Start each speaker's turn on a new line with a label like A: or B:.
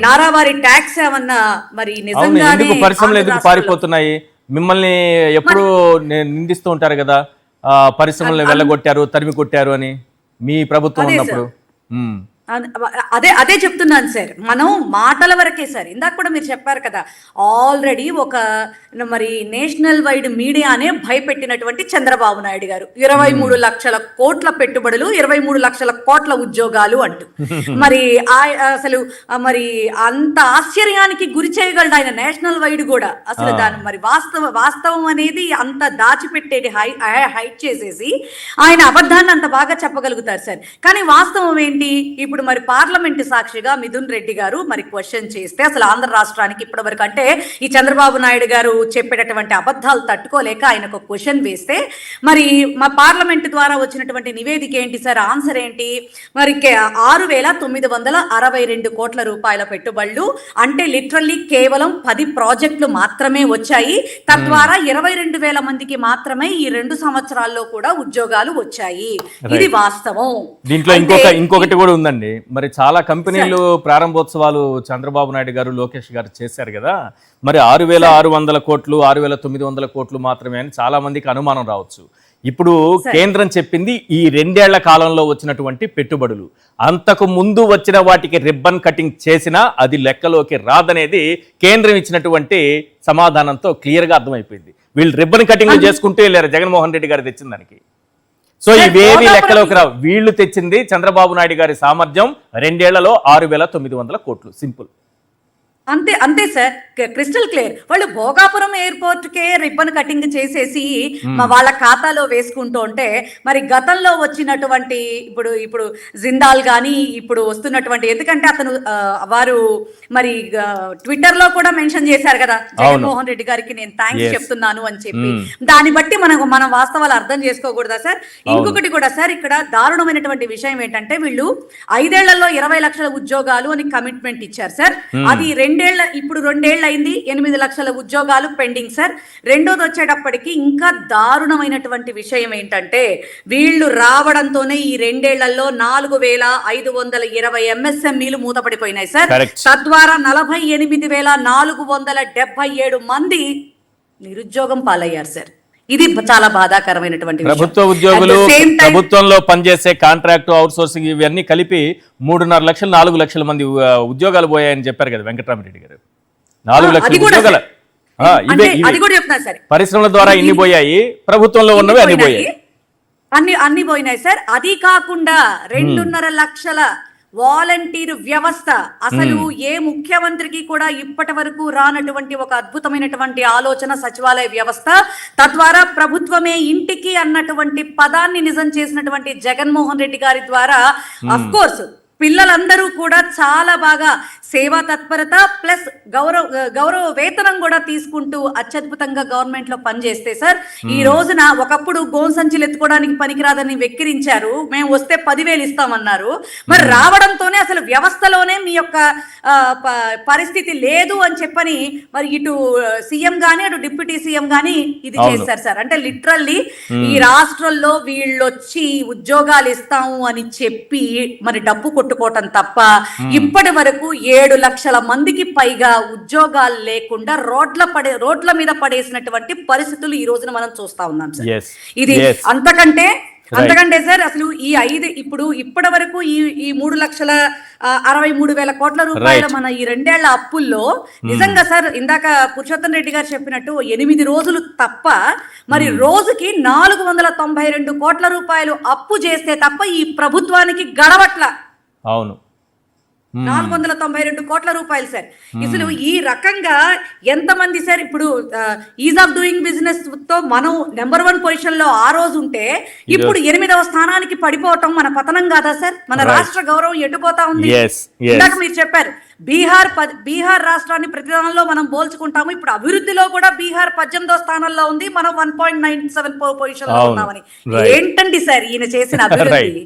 A: నారావారి tax ఏమన్నా మరి
B: అవును,
A: నిజంగానే
B: ఎందుకు పరిశ్రమలు ఎందుకు
A: రాష్ట్రంలో
B: పారిపోతున్నాయి? మిమ్మల్ని ఎప్పుడు నిందిస్తూ ఉంటారు కదా, పరిశ్రమలు వెళ్ళగొట్టారు, తరిమి కొట్టారు అని మీ ప్రభుత్వం
A: అదే
B: ఉన్నప్పుడు.
A: సార్. అదే అదే చెప్తున్నాను సార్. మనం మాటల వరకే సార్. ఇందాక కూడా మీరు చెప్పారు కదా, ఆల్రెడీ ఒక మరి నేషనల్ వైడ్ మీడియానే భయపెట్టినటువంటి చంద్రబాబు నాయుడు గారు 23 లక్షల కోట్ల పెట్టుబడులు, 23 లక్షల కోట్ల ఉద్యోగాలు అంటూ మరి అసలు మరి అంత ఆశ్చర్యానికి గురి చేయగలడు ఆయన నేషనల్ వైడ్ కూడా. అసలు దాని మరి వాస్తవం అనేది అంత దాచిపెట్టేది హైట్ చేసేసి ఆయన అబద్ధాన్ని అంత బాగా చెప్పగలుగుతారు సార్. కానీ వాస్తవం ఏంటి? ఇప్పుడు మరి పార్లమెంటు సాక్షిగా మిథున్ రెడ్డి గారు మరి క్వశ్చన్ చేస్తే అసలు ఆంధ్ర రాష్ట్రానికి ఇప్పటి వరకు అంటే ఈ చంద్రబాబు నాయుడు గారు చెప్పేటటువంటి అబద్ధాలు తట్టుకోలేక ఆయనకు క్వశ్చన్ వేస్తే మరి మా పార్లమెంటు ద్వారా వచ్చినటువంటి నివేదిక ఏంటి సార్? ఆన్సర్ ఏంటి? మరి 6,962 కోట్ల రూపాయల పెట్టుబడులు అంటే లిటరల్లీ కేవలం 10 ప్రాజెక్టులు మాత్రమే వచ్చాయి. తద్వారా 22,000 మందికి మాత్రమే ఈ 2 సంవత్సరాల్లో కూడా ఉద్యోగాలు వచ్చాయి. ఇది వాస్తవం.
B: దీంట్లో ఇంకొకటి కూడా ఉందండి. మరి చాలా కంపెనీలు ప్రారంభోత్సవాలు చంద్రబాబు నాయుడు గారు, లోకేష్ గారు చేశారు కదా. మరి 6,600 కోట్లు, 6,900 కోట్లు మాత్రమే అని చాలా మందికి అనుమానం రావచ్చు. ఇప్పుడు కేంద్రం చెప్పింది ఈ 2 ఏళ్ల కాలంలో వచ్చినటువంటి పెట్టుబడులు, అంతకు ముందు వచ్చిన వాటికి రిబ్బన్ కటింగ్ చేసినా అది లెక్కలోకి రాదనేది కేంద్రం ఇచ్చినటువంటి సమాధానంతో క్లియర్గా అర్థమైపోయింది. వీళ్ళు రిబ్బన్ కటింగ్ చేసుకుంటూ వెళ్ళారు జగన్మోహన్ రెడ్డి గారు తెచ్చిన దానికి. సో ఇవేవి లెక్కలోకి రావు. వీళ్ళు తెచ్చింది చంద్రబాబు నాయుడు గారి సామర్థ్యం 2 ఏళ్లలో 6,900 కోట్లు. సింపుల్.
A: అంతే అంతే సార్, క్రిస్టల్ క్లియర్. వాళ్ళు భోగాపురం ఎయిర్పోర్ట్ కే రిబ్బన్ కటింగ్ చేసేసి వాళ్ళ ఖాతాలో వేసుకుంటూ ఉంటే మరి గతంలో వచ్చినటువంటి ఇప్పుడు జిందాల్ గానీ ఇప్పుడు వస్తున్నటువంటి, ఎందుకంటే అతను వారు మరి ట్విట్టర్ లో కూడా మెన్షన్ చేశారు కదా జగన్మోహన్ రెడ్డి గారికి నేను థ్యాంక్స్ చెప్తున్నాను అని చెప్పి. దాన్ని బట్టి మనం వాస్తవాలు అర్థం చేసుకోకూడదా సార్? ఇంకొకటి కూడా సార్, ఇక్కడ దారుణమైనటువంటి విషయం ఏంటంటే వీళ్ళు 5 ఏళ్లలో 20 లక్షల ఉద్యోగాలు అని కమిట్మెంట్ ఇచ్చారు సార్. అది ఇప్పుడు 2 ఏళ్ళు అయింది, 8 లక్షల ఉద్యోగాలు పెండింగ్ సార్. రెండోది వచ్చేటప్పటికి ఇంకా దారుణమైనటువంటి విషయం ఏంటంటే వీళ్ళు రావడంతోనే ఈ 2 ఏళ్లలో 4,520 ఎంఎస్ఎంఈలు మూతపడిపోయినాయి సార్. తద్వారా 48,477 మంది నిరుద్యోగం పాలయ్యారు సార్. ఇది చాలా బాధాకరమైనటువంటి
B: ప్రభుత్వ ఉద్యోగులు, ప్రభుత్వంలో పనిచేసే కాంట్రాక్ట్, అవుట్ సోర్సింగ్ ఇవన్నీ కలిపి 3.5 లక్షలు 4 లక్షల మంది ఉద్యోగాలు పోయాయని చెప్పారు కదా వెంకటరామరెడ్డి గారు. 4 లక్షల ఉద్యోగాలు పరిశ్రమల ద్వారా ఇన్ని పోయాయి, ప్రభుత్వంలో ఉన్నవి అన్ని పోయాయి.
A: అన్ని పోయినాయి సార్. అది కాకుండా 2.5 లక్షల వాలంటీర్ వ్యవస్థ, అసలు ఏ ముఖ్యమంత్రికి కూడా ఇప్పటి వరకు రానటువంటి ఒక అద్భుతమైనటువంటి ఆలోచన సచివాలయ వ్యవస్థ. తద్వారా ప్రభుత్వమే ఇంటికి అన్నటువంటి పదాన్ని నిజం చేసినటువంటి జగన్మోహన్ రెడ్డి గారి ద్వారా అఫ్ కోర్స్ పిల్లలందరూ కూడా చాలా బాగా సేవా తత్పరత ప్లస్ గౌరవ వేతనం కూడా తీసుకుంటూ అత్యద్భుతంగా గవర్నమెంట్ లో పనిచేస్తే సార్, ఈ రోజున ఒకప్పుడు గోన్ సంచులు ఎత్తుకోవడానికి పనికిరాదని వెక్కిరించారు, మేము వస్తే 10,000 ఇస్తామన్నారు. మరి రావడంతోనే అసలు వ్యవస్థలోనే మీ యొక్క పరిస్థితి లేదు అని చెప్పని మరి ఇటు సీఎం గాని అటు డిప్యూటీ సీఎం గాని ఇది చేశారు సార్. అంటే లిటరల్లీ ఈ రాష్ట్రంలో వీళ్ళొచ్చి ఉద్యోగాలు ఇస్తాము అని చెప్పి మరి డబ్బు కొట్టుకోవటం తప్ప ఇప్పటి వరకు 7 లక్షల మందికి పైగా ఉద్యోగాలు లేకుండా రోడ్ల మీద పడేసినటువంటి పరిస్థితులు ఈ రోజున మనం చూస్తా ఉన్నాం సార్. ఇది అంతకంటే సార్ అసలు ఈ ఇప్పటి వరకు ఈ 3,63,000 కోట్ల రూపాయల మన ఈ 2 ఏళ్ల అప్పుల్లో నిజంగా సార్ ఇందాక పురుషోత్తం రెడ్డి గారు చెప్పినట్టు 8 రోజులు తప్ప మరి రోజుకి 492 కోట్ల రూపాయలు అప్పు చేస్తే తప్ప ఈ ప్రభుత్వానికి గడవట్ల.
B: అవును,
A: 492 కోట్ల రూపాయలు సార్. అసలు ఈ రకంగా ఎంతమంది సార్ ఇప్పుడు ఈజ్ ఆఫ్ డూయింగ్ బిజినెస్ తో మనం నెంబర్ 1 పొజిషన్ లో ఆ రోజు ఉంటే ఇప్పుడు 8వ స్థానానికి పడిపోవటం మన పతనం కాదా సార్? మన రాష్ట్ర గౌరవం ఎటుపోతా ఉంది? ఇందాక మీరు చెప్పారు బీహార్ రాష్ట్రాన్ని ప్రతిదానంలో మనం పోల్చుకుంటాము. ఇప్పుడు అభివృద్ధిలో కూడా బీహార్ 18వ స్థానంలో ఉంది, మనం 1.97 పొజిషన్ లో ఉన్నామని. ఏంటండి సార్ ఈయన చేసిన అభివృద్ధి?